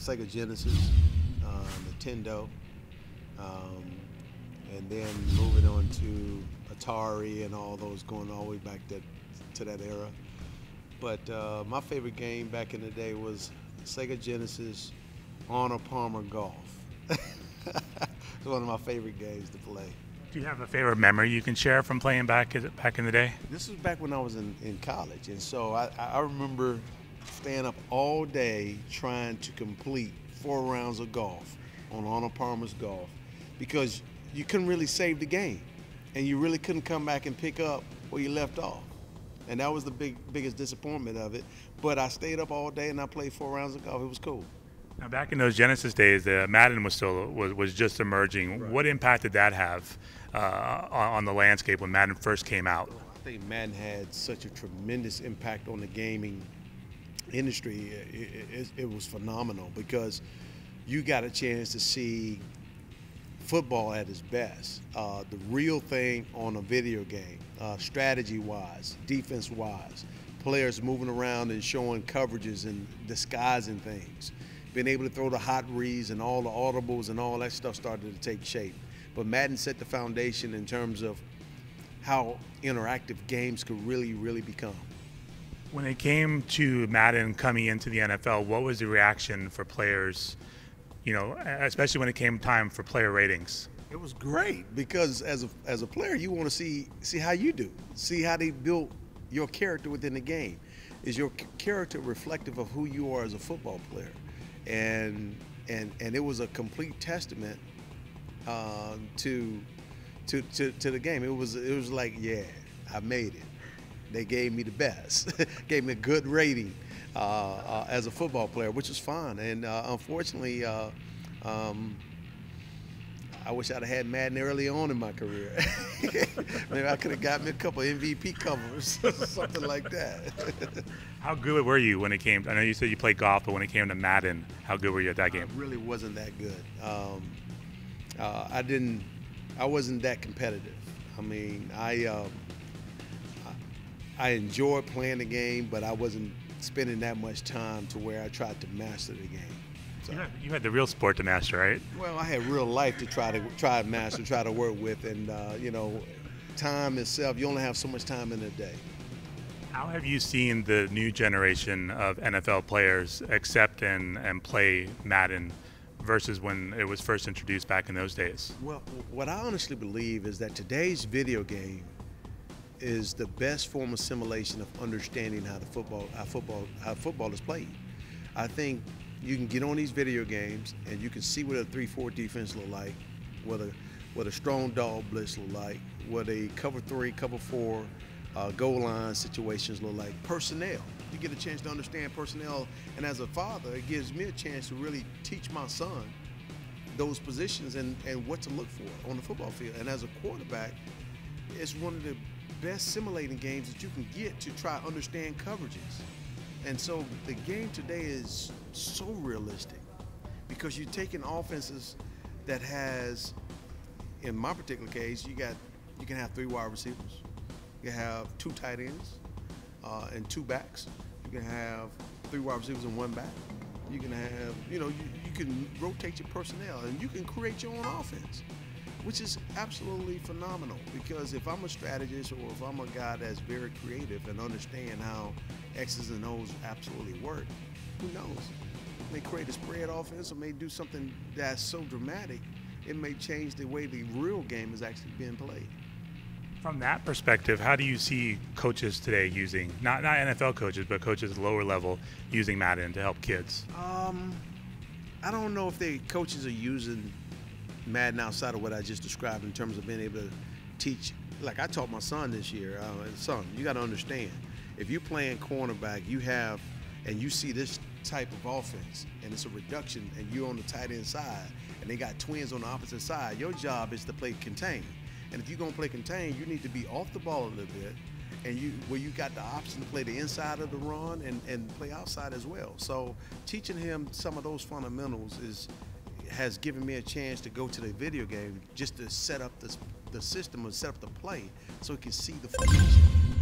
Sega Genesis, Nintendo, and then moving on to Atari and all those, going all the way back to that era. But my favorite game back in the day was Sega Genesis, Arnold Palmer Golf. It's one of my favorite games to play. Do you have a favorite memory you can share from playing back in the day? This was back when I was in college, and so I remember staying up all day trying to complete 4 rounds of golf on Arnold Palmer's Golf, because you couldn't really save the game, and you really couldn't come back and pick up where you left off. And that was the biggest disappointment of it. But I stayed up all day and I played 4 rounds of golf. It was cool. Now, back in those Genesis days, Madden was just emerging. Right. What impact did that have on the landscape when Madden first came out? I think Madden had such a tremendous impact on the gaming industry. It was phenomenal, because you got a chance to see football at its best, the real thing on a video game, strategy-wise, defense-wise, players moving around and showing coverages and disguising things, being able to throw the hot reads and all the audibles and all that stuff started to take shape. But Madden set the foundation in terms of how interactive games could really become. When it came to Madden coming into the NFL, what was the reaction for players, especially when it came time for player ratings? It was great, because as a player, you want to see how you do, see how they built your character within the game. Is your character reflective of who you are as a football player? And it was a complete testament to the game. It was like, yeah, I made it. They gave me the best, gave me a good rating as a football player, which was fun. And unfortunately, I wish I'd have had Madden early on in my career. Maybe I could have got me a couple MVP covers, something like that. How good were you when it came? I know you said you played golf, but when it came to Madden, how good were you at that game? I really wasn't that good. I wasn't that competitive. I mean, I enjoyed playing the game, but I wasn't spending that much time to where I tried to master the game. So, you had the real sport to master, right? Well, I had real life to try to master, try to work with, and time itself, you only have so much time in a day. How have you seen the new generation of NFL players accept and play Madden versus when it was first introduced back in those days? Well, what I honestly believe is that today's video game is the best form of simulation of understanding how football is played. I think you can get on these video games and you can see what a 3-4 defense look like, what a strong dog blitz look like, what a cover 3, cover 4 goal line situations look like. Personnel, you get a chance to understand personnel, and as a father, it gives me a chance to really teach my son those positions and what to look for on the football field. And as a quarterback, it's one of the best simulating games that you can get to try to understand coverages. And so the game today is so realistic, because you're taking offenses that has, in my particular case, you can have 3 wide receivers, you can have 2 tight ends and 2 backs, you can have 3 wide receivers and 1 back, you can have, you can rotate your personnel and you can create your own offense, which is absolutely phenomenal. Because if I'm a strategist, or if I'm a guy that's very creative and understand how X's and O's absolutely work, who knows? It may create a spread offense, or may do something that's so dramatic, it may change the way the real game is actually being played. From that perspective, how do you see coaches today using, not NFL coaches, but coaches at lower level, using Madden to help kids? I don't know if the coaches are using Madden outside of what I just described in terms of being able to teach. Like I taught my son this year, son, you got to understand, if you're playing cornerback, and you see this type of offense, and it's a reduction, and you're on the tight end side, and they got twins on the opposite side, your job is to play contain. And if you're gonna play contain, you need to be off the ball a little bit, and where you got the option to play the inside of the run and play outside as well. So teaching him some of those fundamentals has given me a chance to go to the video game just to set up the system, or set up the play, so he can see the formation.